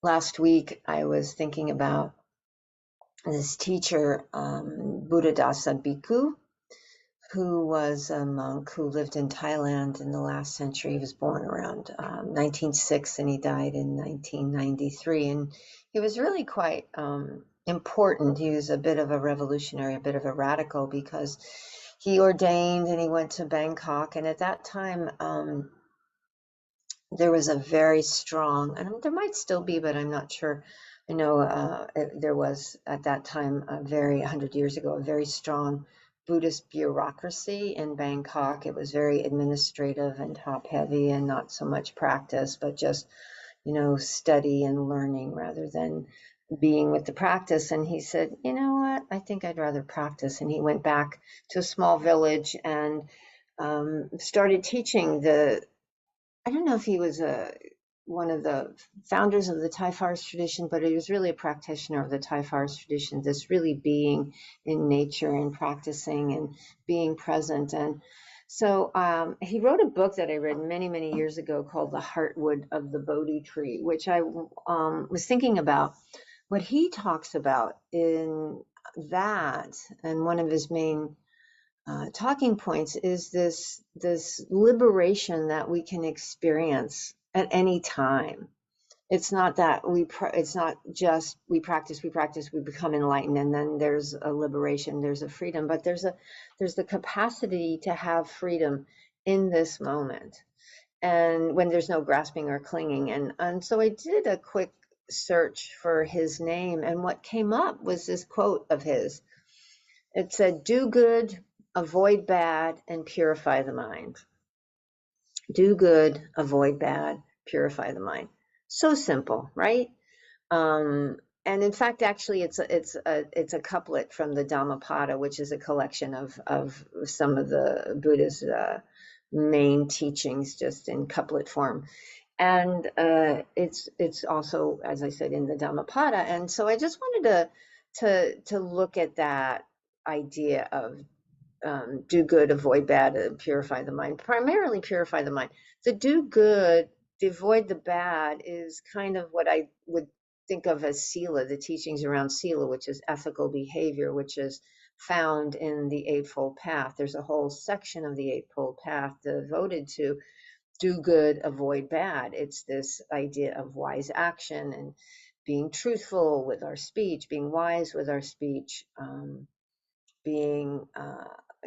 Last week, I was thinking about this teacher, Buddhadasa Bhikkhu, who was a monk who lived in Thailand in the last century. He was born around 1906 and he died in 1993. And he was really quite important. He was a bit of a revolutionary, a bit of a radical, because he ordained and he went to Bangkok. And at that time, there was a very strong, and there might still be, but I'm not sure. I know there was at that time, 100 years ago, a very strong Buddhist bureaucracy in Bangkok. It was very administrative and top heavy and not so much practice, but just, study and learning rather than being with the practice. And he said, you know what, I think I'd rather practice. And he went back to a small village and started teaching I don't know if he was one of the founders of the Thai forest tradition, but he was really a practitioner of the Thai forest tradition, this really being in nature and practicing and being present. And so he wrote a book that I read many, many years ago called The Heartwood of the Bodhi Tree, which I was thinking about what he talks about in that. And one of his main talking points is this liberation that we can experience at any time. It's not that it's not just we practice, we become enlightened, and then there's a liberation, there's a freedom, but there's the capacity to have freedom in this moment, and when there's no grasping or clinging. And so I did a quick search for his name, and what came up was this quote of his. It said, "Do good, avoid bad, and purify the mind." Do good, avoid bad, purify the mind. So simple, right? And in fact, actually, it's a couplet from the Dhammapada, which is a collection of some of the Buddha's main teachings, just in couplet form. And it's also, as I said, in the Dhammapada. And so I just wanted to look at that idea of do good, avoid bad, and purify the mind. Primarily purify the mind. The do good, the avoid the bad is kind of what I would think of as sila, the teachings around sila, which is ethical behavior, which is found in the Eightfold Path. There's a whole section of the Eightfold Path devoted to do good, avoid bad. It's this idea of wise action and being truthful with our speech, being wise with our speech, being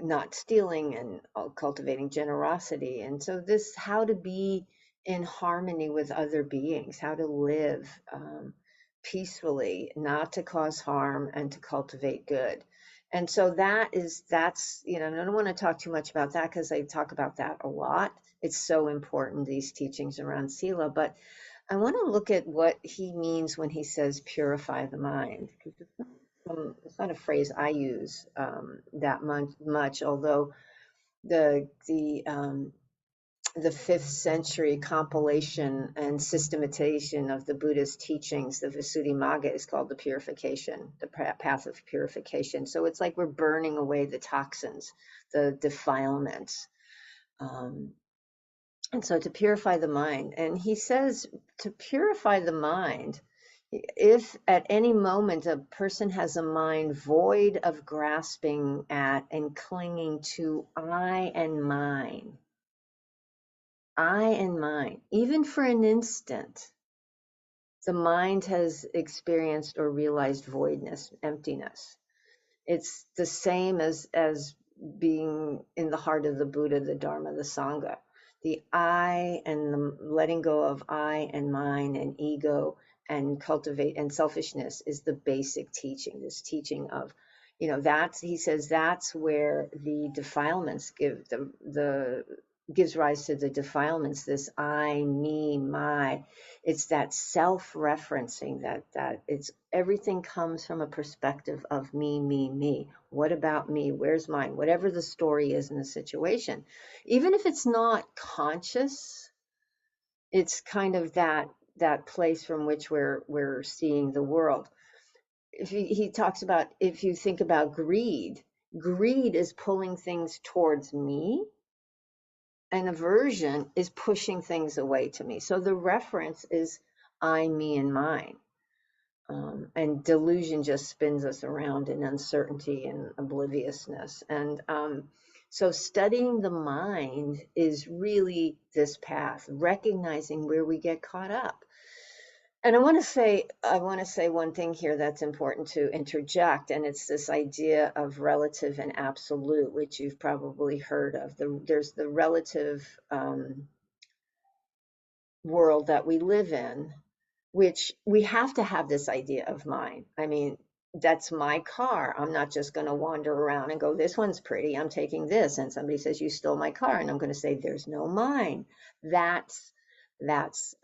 not stealing, and cultivating generosity. And so this, how to be in harmony with other beings, how to live peacefully, not to cause harm, and to cultivate good. And so that's, I don't want to talk too much about that because I talk about that a lot. It's so important, these teachings around sila, but I want to look at what he means when he says purify the mind. It's not a phrase I use that much, although the 5th century compilation and systematization of the Buddha's teachings, the Visuddhimagga, is called the purification, the path of purification. So it's like we're burning away the toxins, the defilements. And so to purify the mind, and he says to purify the mind, if at any moment a person has a mind void of grasping at and clinging to I and mine, even for an instant, the mind has experienced or realized voidness, emptiness. It's the same as being in the heart of the Buddha, the Dharma, the sangha. The I and the letting go of I and mine and ego and cultivate and selfishness is the basic teaching. This teaching of, he says that's where the defilements gives rise to the defilements. This I, me, my. It's that self-referencing, that it's everything comes from a perspective of me, me, me. What about me? Where's mine? Whatever the story is in the situation, even if it's not conscious, it's kind of that place from which we're seeing the world. If he talks about, if you think about greed is pulling things towards me, and aversion is pushing things away to me. So the reference is I, me, and mine. And delusion just spins us around in uncertainty and obliviousness. And so studying the mind is really this path, recognizing where we get caught up. And I want to say one thing here that's important to interject, and it's this idea of relative and absolute, which you've probably heard of. There's the relative world that we live in, which we have to have this idea of mine. I mean, that's my car. I'm not just going to wander around and go, this one's pretty, I'm taking this. And somebody says, you stole my car. And I'm going to say, there's no mine. That's, that's,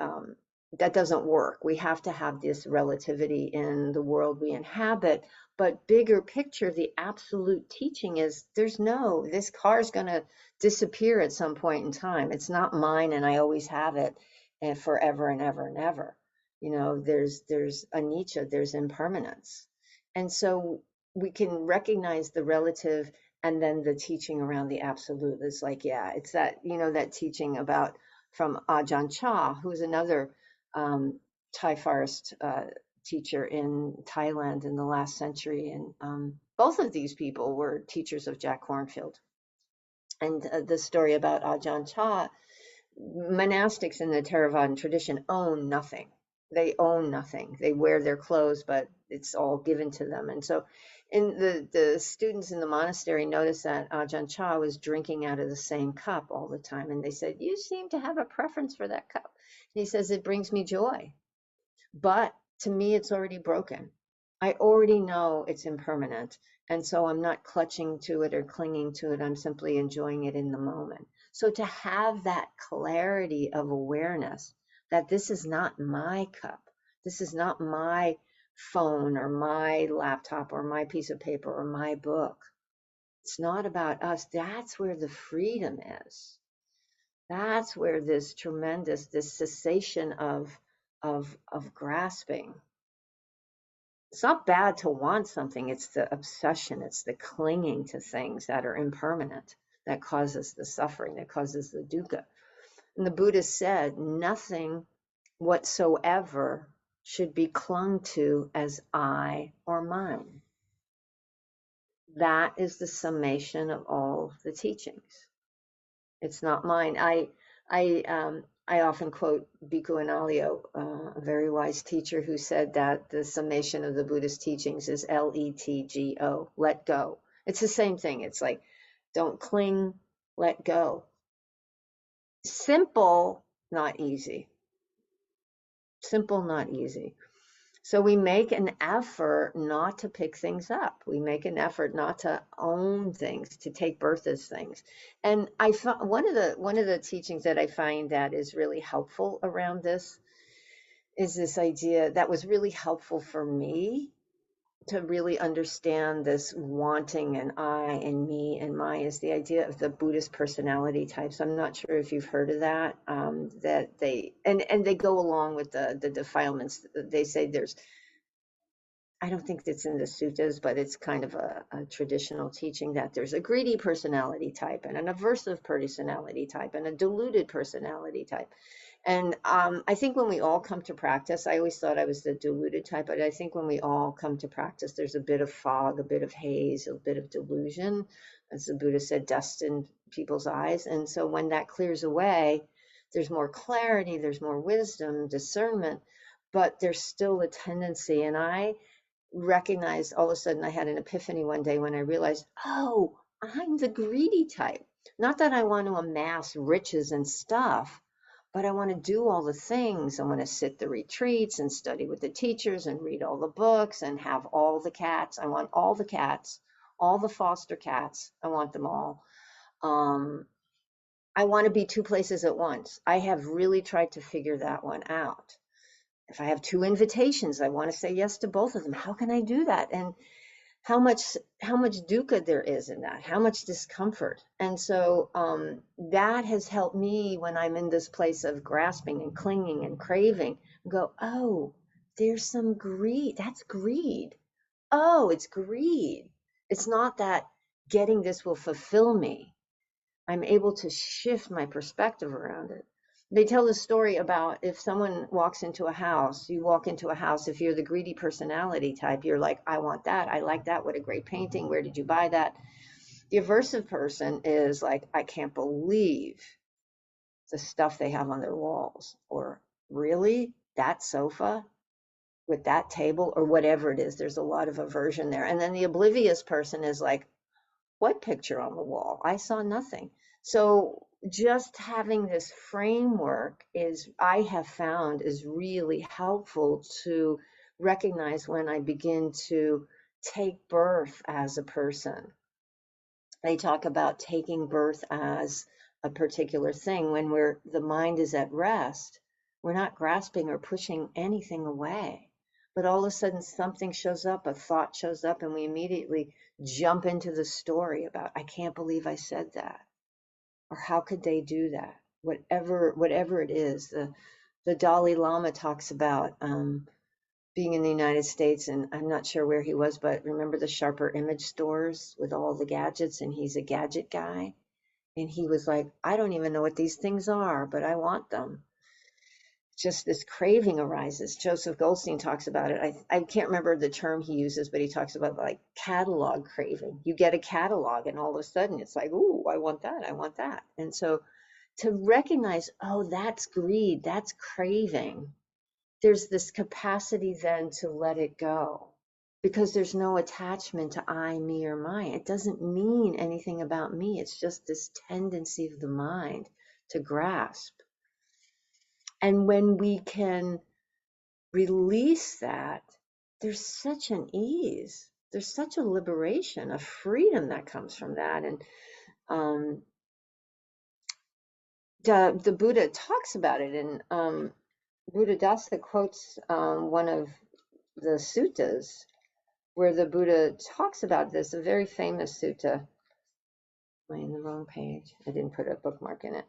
that doesn't work. We have to have this relativity in the world we inhabit. But bigger picture, the absolute teaching is this car's going to disappear at some point in time. It's not mine and I always have it and forever and ever and ever. There's anicca, there's impermanence. And so we can recognize the relative and then the teaching around the absolute is like, yeah, it's that, that teaching about from Ajahn Chah, who's another Thai forest teacher in Thailand in the last century. And both of these people were teachers of Jack Kornfield. And the story about Ajahn Chah, monastics in the Theravadan tradition own nothing. They own nothing. They wear their clothes, but it's all given to them. And so the students in the monastery noticed that Ajahn Chah was drinking out of the same cup all the time. And they said, you seem to have a preference for that cup. And he says, it brings me joy. But to me, it's already broken. I already know it's impermanent. And so I'm not clutching to it or clinging to it. I'm simply enjoying it in the moment. So to have that clarity of awareness that this is not my cup, this is not my phone or my laptop or my piece of paper or my book. It's not about us. That's where the freedom is. That's where this cessation of grasping. It's not bad to want something. It's the obsession. It's the clinging to things that are impermanent that causes the suffering, that causes the dukkha. And the Buddha said, nothing whatsoever should be clung to as I or mine. That is the summation of all the teachings. It's not mine. I often quote Bhikkhu Analayo, a very wise teacher, who said that the summation of the Buddhist teachings is LETGO, let go. It's the same thing. It's like, don't cling, let go. Simple, not easy. Simple, not easy. So we make an effort not to pick things up. We make an effort not to own things, to take birth as things. And I found one of the teachings that I find that is really helpful around this is this idea that was really helpful for me to really understand this wanting and I and me and my is the idea of the Buddhist personality types. I'm not sure if you've heard of that. That they and they go along with the defilements. They say I don't think it's in the suttas, but it's kind of a traditional teaching that there's a greedy personality type and an aversive personality type and a deluded personality type. And I think when we all come to practice, I always thought I was the deluded type, but I think when we all come to practice, there's a bit of fog, a bit of haze, a bit of delusion, as the Buddha said, dust in people's eyes. And so when that clears away, there's more clarity, there's more wisdom, discernment, but there's still a tendency. And I recognized all of a sudden I had an epiphany one day when I realized, oh, I'm the greedy type. Not that I want to amass riches and stuff, but I want to do all the things. I want to sit the retreats and study with the teachers and read all the books and have all the cats. I want all the cats, all the foster cats. I want them all. I want to be two places at once. I have really tried to figure that one out. If I have two invitations, I want to say yes to both of them. How can I do that? And how much dukkha there is in that, how much discomfort. And so that has helped me when I'm in this place of grasping and clinging and craving, go, oh, there's some greed. That's greed. Oh, it's greed. It's not that getting this will fulfill me. I'm able to shift my perspective around it. They tell the story about if someone walks into a house, you walk into a house, if you're the greedy personality type, you're like, I want that, I like that, what a great painting, where did you buy that? The aversive person is like, I can't believe the stuff they have on their walls, or really, that sofa with that table, or whatever it is. There's a lot of aversion there. And then the oblivious person is like, what picture on the wall? I saw nothing. So just having this framework is, I have found, is really helpful to recognize when I begin to take birth as a person. They talk about taking birth as a particular thing. When the mind is at rest, we're not grasping or pushing anything away. But all of a sudden something shows up, a thought shows up, and we immediately jump into the story about, I can't believe I said that. Or how could they do that? Whatever it is. The Dalai Lama talks about being in the United States, and I'm not sure where he was, but remember the Sharper Image stores with all the gadgets, and he's a gadget guy. And he was like, I don't even know what these things are, but I want them. Just this craving arises. Joseph Goldstein talks about it. I can't remember the term he uses, but he talks about like catalog craving. You get a catalog and all of a sudden it's like, ooh, I want that, I want that. And so to recognize, oh, that's greed, that's craving. There's this capacity then to let it go, because there's no attachment to I, me, or mine. It doesn't mean anything about me. It's just this tendency of the mind to grasp. And when we can release that, there's such an ease, there's such a liberation, a freedom that comes from that. And the Buddha talks about it, and Buddhadasa quotes one of the suttas where the Buddha talks about this, a very famous sutta. Am I in the wrong page? I didn't put a bookmark in it.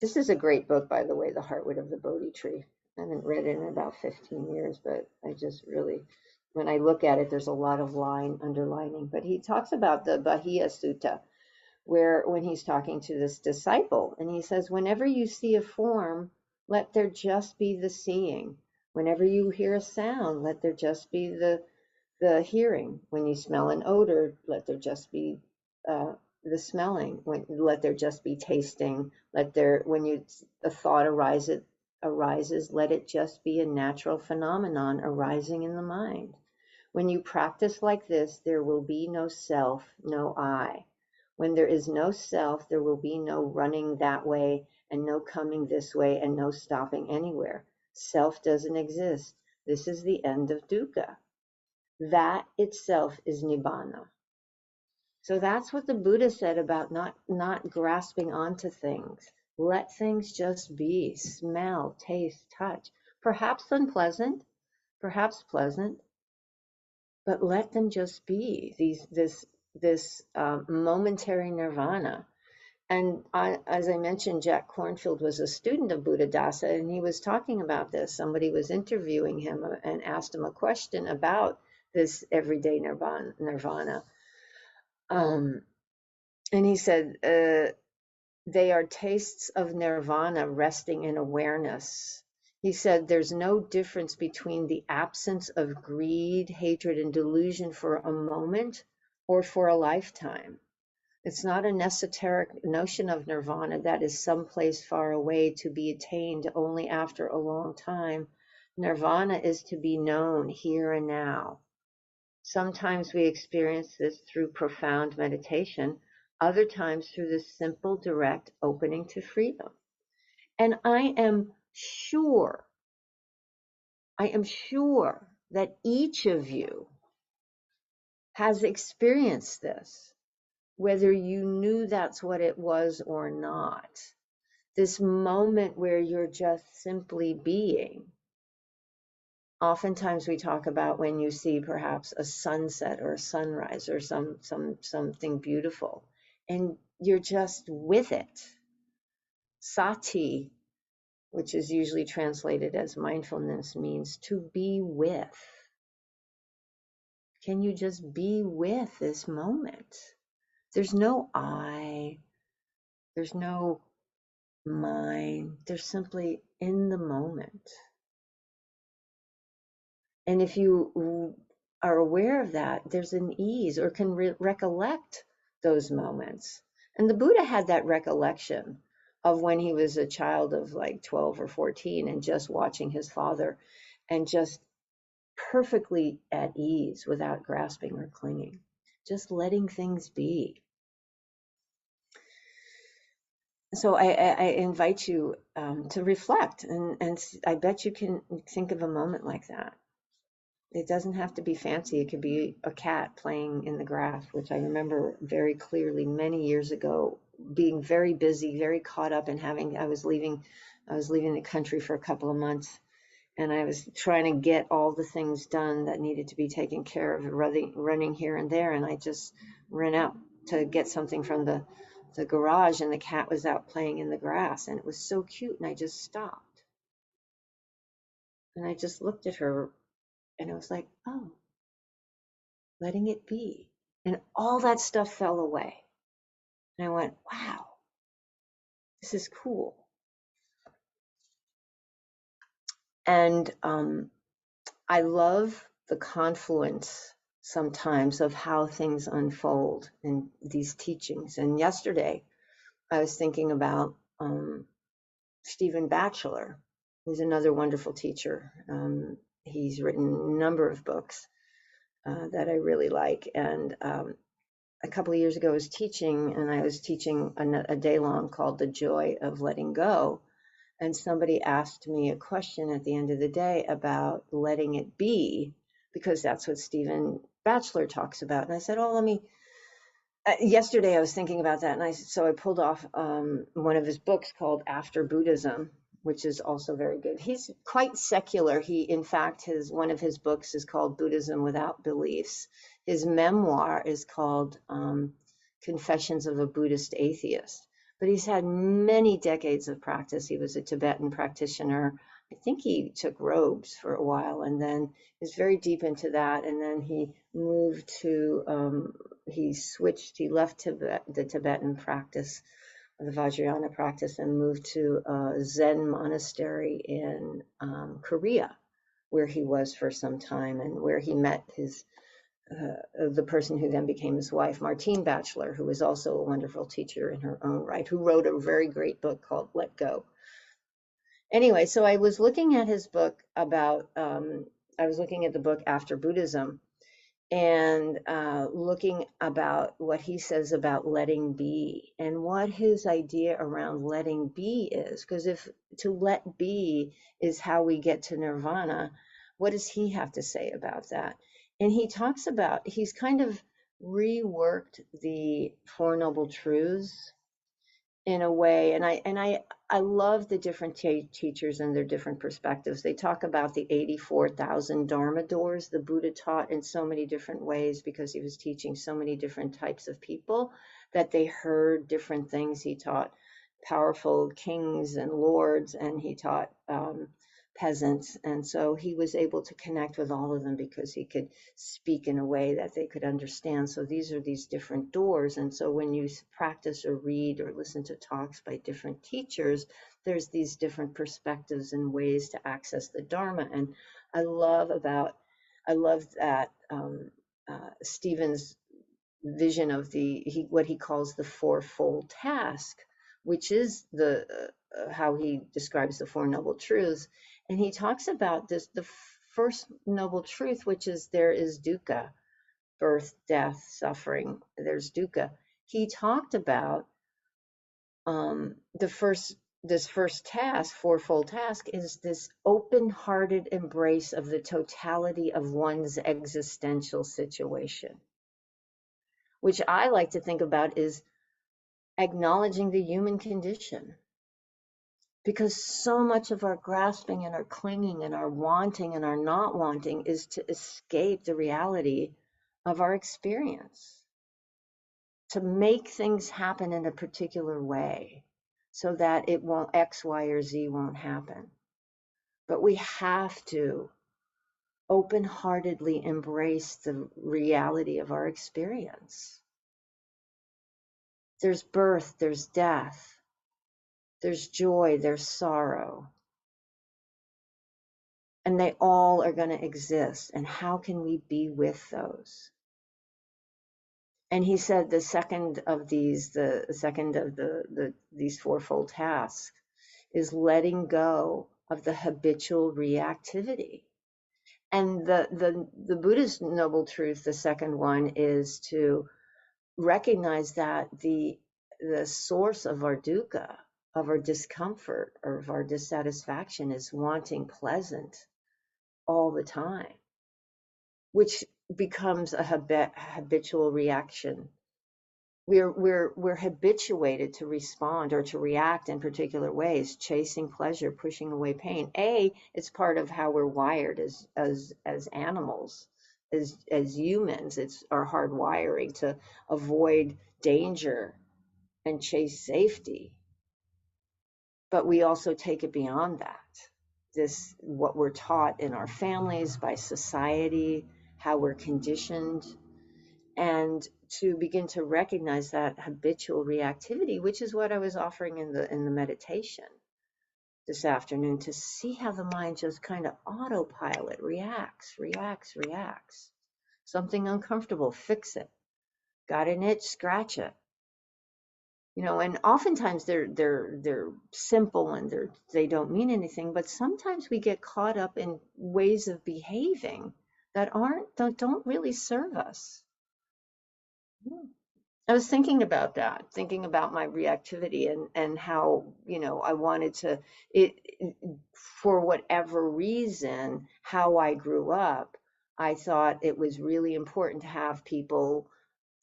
This is a great book, by the way, The Heartwood of the Bodhi Tree. I haven't read it in about 15 years, but I just really, when I look at it, there's a lot of underlining. But he talks about the Bahia Sutta, where when he's talking to this disciple, and he says, whenever you see a form, let there just be the seeing. Whenever you hear a sound, let there just be the hearing. When you smell an odor, let there just be the smelling. Let there just be tasting. When a thought arises, let it just be a natural phenomenon arising in the mind. When you practice like this, there will be no self, no I. When there is no self, there will be no running that way and no coming this way and no stopping anywhere. Self doesn't exist. This is the end of dukkha. That itself is nibbana. So that's what the Buddha said about not grasping onto things. Let things just be. Smell, taste, touch. Perhaps unpleasant, perhaps pleasant, but let them just be. This momentary nirvana. And as I mentioned, Jack Kornfield was a student of Buddhadasa, and he was talking about this. Somebody was interviewing him and asked him a question about this everyday nirvana. And he said, they are tastes of nirvana resting in awareness. He said, there's no difference between the absence of greed, hatred, and delusion for a moment or for a lifetime. It's not an esoteric notion of nirvana that is someplace far away to be attained only after a long time. Nirvana is to be known here and now. Sometimes we experience this through profound meditation, other times through this simple, direct opening to freedom. And I am sure that each of you has experienced this, whether you knew that's what it was or not. This moment where you're just simply being. Oftentimes we talk about when you see perhaps a sunset or a sunrise or something beautiful, and you're just with it. Sati, which is usually translated as mindfulness, means to be with. Can you just be with this moment? There's no I, there's no mind. They're simply in the moment. And if you are aware of that, there's an ease, or can recollect those moments. And the Buddha had that recollection of when he was a child of like 12 or 14 and just watching his father and just perfectly at ease without grasping or clinging, just letting things be. So I invite you to reflect, and I bet you can think of a moment like that. It doesn't have to be fancy. It could be a cat playing in the grass, which I remember very clearly many years ago, being very busy, very caught up in having, I was leaving the country for a couple of months, and I was trying to get all the things done that needed to be taken care of, running here and there. And I just ran out to get something from the garage, and the cat was out playing in the grass, and it was so cute. And I just stopped and I just looked at her, and I was like, oh, letting it be. And all that stuff fell away. And I went, wow, this is cool. And I love the confluence sometimes of how things unfold in these teachings. And yesterday, I was thinking about Stephen Batchelor, who's another wonderful teacher. He's written a number of books that I really like. And a couple of years ago, I was teaching, and I was teaching a day long called The Joy of Letting Go. And somebody asked me a question at the end of the day about letting it be, because that's what Stephen Batchelor talks about. And I said, oh, yesterday I was thinking about that. And so I pulled off one of his books called After Buddhism, which is also very good. He's quite secular. In fact, one of his books is called Buddhism Without Beliefs. His memoir is called Confessions of a Buddhist Atheist. But he's had many decades of practice. He was a Tibetan practitioner. I think he took robes for a while, and then was very deep into that. And then he moved to, he left the Tibetan practice, the Vajrayana practice, and moved to a Zen monastery in Korea, where he was for some time, and where he met the person who then became his wife, Martine Batchelor, who was also a wonderful teacher in her own right, who wrote a very great book called Let Go. Anyway, so I was looking at his book about, I was looking at the book After Buddhism, and looking about what he says about letting be and what his idea around letting be is. Because if to let be is how we get to nirvana, what does he have to say about that? And he talks about, he's kind of reworked the Four Noble Truths in a way, and I love the different teachers and their different perspectives. They talk about the 84,000 Dharma doors the Buddha taught in so many different ways, because he was teaching so many different types of people that they heard different things. He taught powerful kings and lords, and he taught peasants, and so he was able to connect with all of them because he could speak in a way that they could understand. So these are these different doors, and so when you practice or read or listen to talks by different teachers, there's these different perspectives and ways to access the Dharma. And I love that Stephen's vision of what he calls the fourfold task, which is how he describes the Four Noble Truths. And he talks about this, the first noble truth, which is there is dukkha, birth, death, suffering. There's dukkha. He talked about this first task, fourfold task, is this open-hearted embrace of the totality of one's existential situation, which I like to think about is acknowledging the human condition. Because so much of our grasping and our clinging and our wanting and our not wanting is to escape the reality of our experience, to make things happen in a particular way so that it won't, X, Y, or Z won't happen. But we have to open-heartedly embrace the reality of our experience. There's birth, there's death. there's joy, there's sorrow, and they all are going to exist. And how can we be with those? And he said the second of these, the second of these fourfold tasks is letting go of the habitual reactivity. And the Buddhist noble truth, the second one, is to recognize that the source of our dukkha, of our discomfort, or of our dissatisfaction is wanting pleasant all the time, which becomes a habitual reaction. We're habituated to respond or to react in particular ways, chasing pleasure, pushing away pain. It's part of how we're wired as animals, as humans. It's our hard wiring to avoid danger and chase safety. But we also take it beyond that. This, what we're taught in our families, by society, how we're conditioned, and to begin to recognize that habitual reactivity, which is what I was offering in the meditation this afternoon, to see how the mind just kind of autopilot reacts. Something uncomfortable, fix it. Got an itch, scratch it. And oftentimes they're simple and they don't mean anything, but sometimes we get caught up in ways of behaving that don't really serve us. I was thinking about that, thinking about my reactivity and how, I wanted to, for whatever reason, how I grew up, I thought it was really important to have people,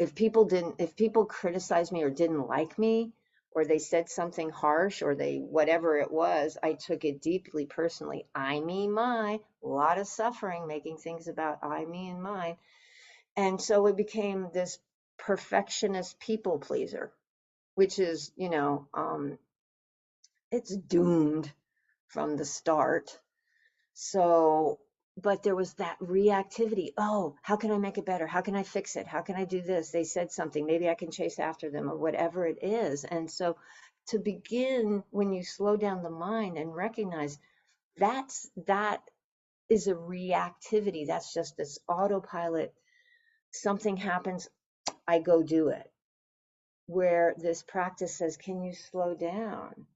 if people criticized me or didn't like me, or they said something harsh, or whatever it was, I took it deeply personally. I, me, my, a lot of suffering, making things about I, me, and mine. And so it became this perfectionist people pleaser, which is, it's doomed from the start. So, but there was that reactivity. Oh, how can I make it better? How can I fix it? How can I do this? They said something, maybe I can chase after them, or whatever it is. And so to begin, when you slow down the mind and recognize that is a reactivity, that's just this autopilot. Something happens, I go do it. Where this practice says, can you slow down?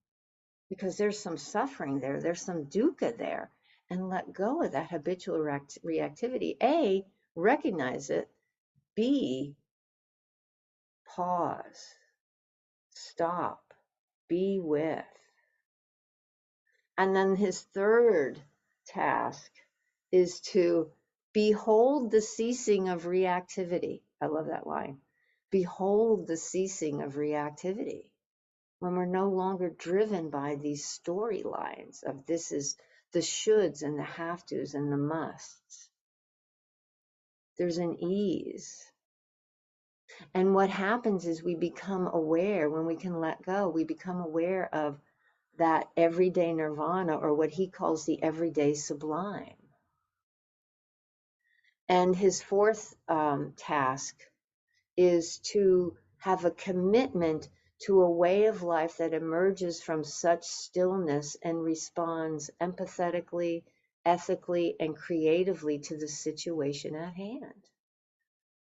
Because there's some suffering there, there's some dukkha there, and let go of that habitual reactivity. A, recognize it. B, pause, stop, be with. And then his third task is to behold the ceasing of reactivity. I love that line. Behold the ceasing of reactivity. When we're no longer driven by these storylines of this is the shoulds and the have tos and the musts. There's an ease. And what happens is we become aware, when we can let go, we become aware of that everyday nirvana, or what he calls the everyday sublime. And his fourth task is to have a commitment to a way of life that emerges from such stillness and responds empathetically, ethically, and creatively to the situation at hand.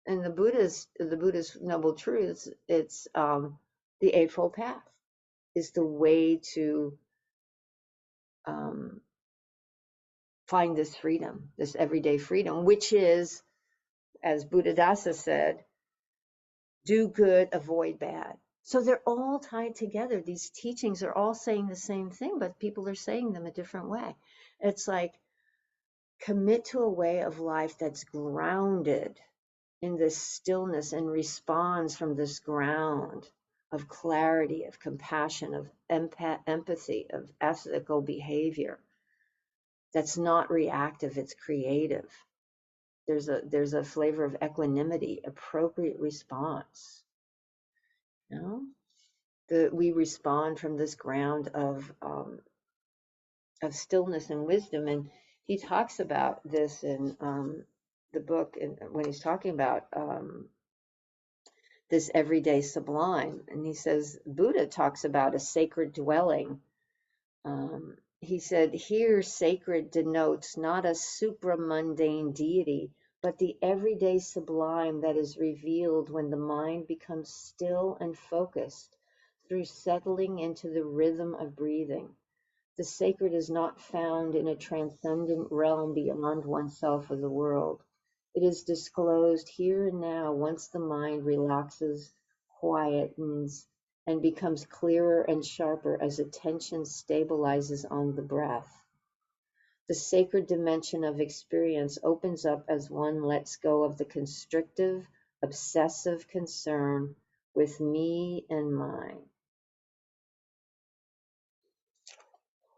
And the Buddhist noble truths, it's the Eightfold Path is the way to find this freedom, this everyday freedom, which is, as Buddhadasa said, do good, avoid bad. So they're all tied together. These teachings are all saying the same thing, but people are saying them a different way. It's like, commit to a way of life that's grounded in this stillness and responds from this ground of clarity, of compassion, of empathy, of ethical behavior. That's not reactive, it's creative. There's a flavor of equanimity, appropriate response. We respond from this ground of stillness and wisdom. And he talks about this in the book, and when he's talking about this everyday sublime. And he says, Buddha talks about a sacred dwelling. He said, here sacred denotes not a supramundane deity, but the everyday sublime that is revealed when the mind becomes still and focused through settling into the rhythm of breathing. The sacred is not found in a transcendent realm beyond oneself or the world. It is disclosed here and now once the mind relaxes, quietens, and becomes clearer and sharper as attention stabilizes on the breath. The sacred dimension of experience opens up as one lets go of the constrictive, obsessive concern with me and mine.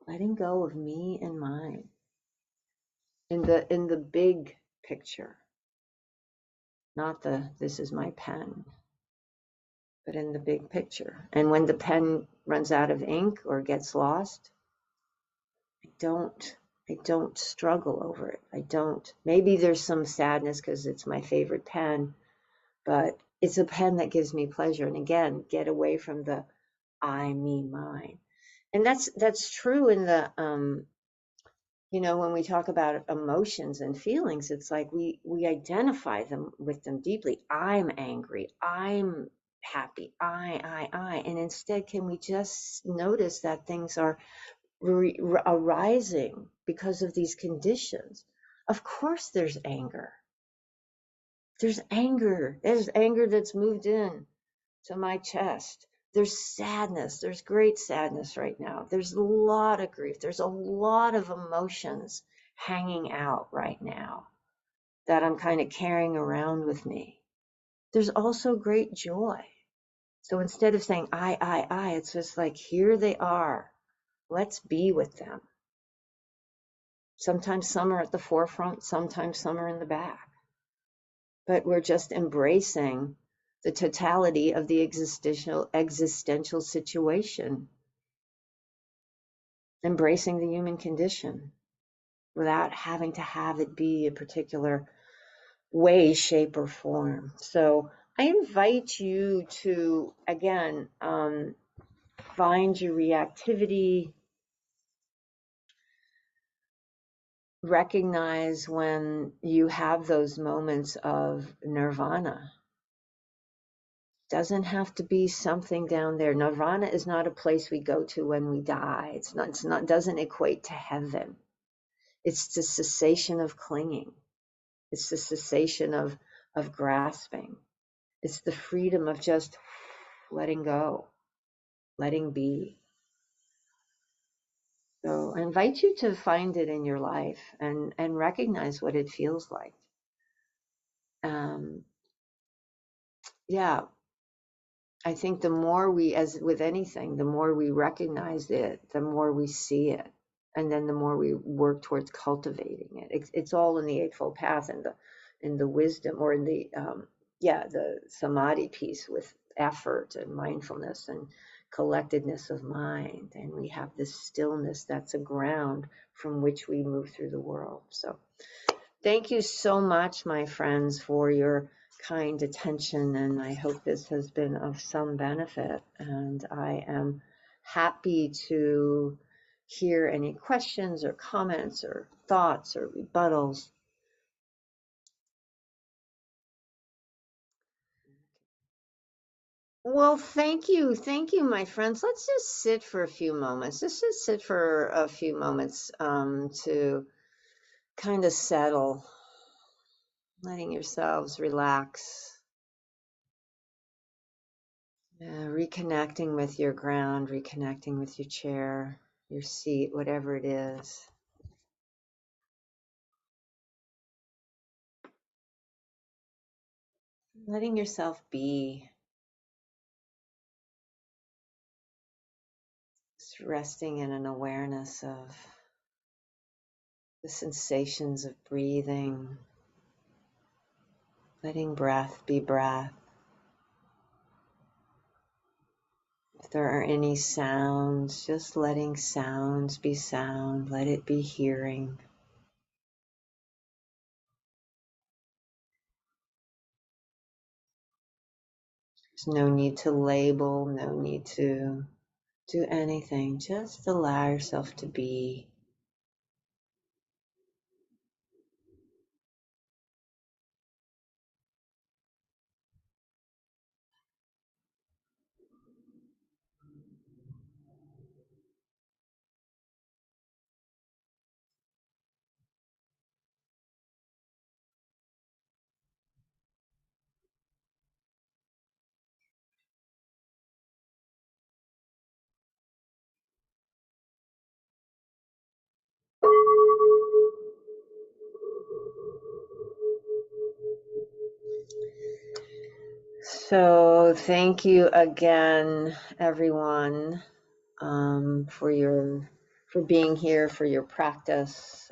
Letting go of me and mine in the big picture, not the this is my pen, but in the big picture. And when the pen runs out of ink or gets lost, I don't struggle over it. I don't. Maybe there's some sadness because it's my favorite pen, but it's a pen that gives me pleasure. And again, get away from the I, me, mine. And that's true in the when we talk about emotions and feelings, it's like we identify them with them deeply. I'm angry. I'm happy. I. And instead, can we just notice that things are arising because of these conditions? Of course, there's anger. There's anger. There's anger that's moved in to my chest. There's sadness. There's great sadness right now. There's a lot of grief. There's a lot of emotions hanging out right now that I'm kind of carrying around with me. There's also great joy. So instead of saying I, it's just like, here they are. Let's be with them. Sometimes some are at the forefront, sometimes some are in the back. But we're just embracing the totality of the existential situation, embracing the human condition without having to have it be a particular way, shape, or form. So I invite you to, again, find your reactivity, recognize when you have those moments of nirvana. Doesn't have to be something down there. Nirvana is not a place we go to when we die. It's not doesn't equate to heaven. It's the cessation of clinging. It's the cessation of grasping. It's the freedom of just letting go, letting be. So I invite you to find it in your life and recognize what it feels like. Yeah, I think the more we, as with anything, the more we recognize it, the more we see it, and then the more we work towards cultivating it. It's all in the Eightfold Path and the wisdom, or in the the samadhi piece with effort and mindfulness and collectedness of mind, and we have this stillness that's a ground from which we move through the world. So thank you so much, my friends, for your kind attention, and I hope this has been of some benefit, and I am happy to hear any questions or comments or thoughts or rebuttals. Well, thank you, my friends. Let's just sit for a few moments. Let's just sit for a few moments to kind of settle, letting yourselves relax. Reconnecting with your ground, reconnecting with your chair, your seat, whatever it is. Letting yourself be. Just resting in an awareness of the sensations of breathing. Letting breath be breath. If there are any sounds, just letting sounds be sound. Let it be hearing. no need to label, no need to do anything. Just allow yourself to be. So thank you again, everyone, for being here, for your practice.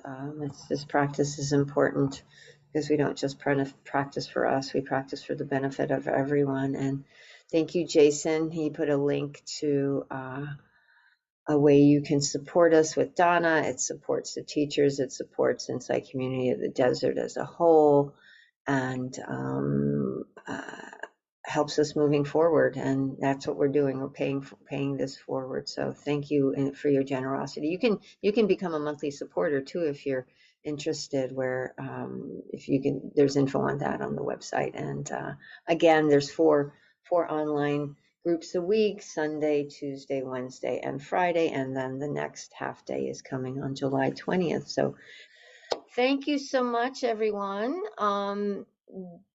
This practice is important because we don't just practice for us, we practice for the benefit of everyone. And thank you, Jason. He put a link to a way you can support us with Donna. It supports the teachers, it supports Insight Community of the Desert as a whole, and helps us moving forward. And that's what we're doing. We're paying this forward. So thank you for your generosity. You can become a monthly supporter too if you're interested. Where if you can, there's info on that on the website. And again, there's four online groups a week: Sunday, Tuesday, Wednesday, and Friday. And then the next half day is coming on July 20th. So thank you so much, everyone.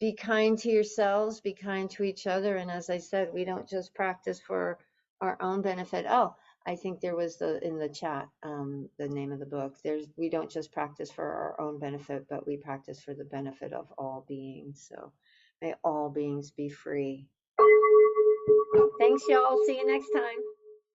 Be kind to yourselves, be kind to each other. And as I said, we don't just practice for our own benefit. Oh, I think there was in the chat, the name of the book. We don't just practice for our own benefit, but we practice for the benefit of all beings. So may all beings be free. Thanks, y'all. See you next time.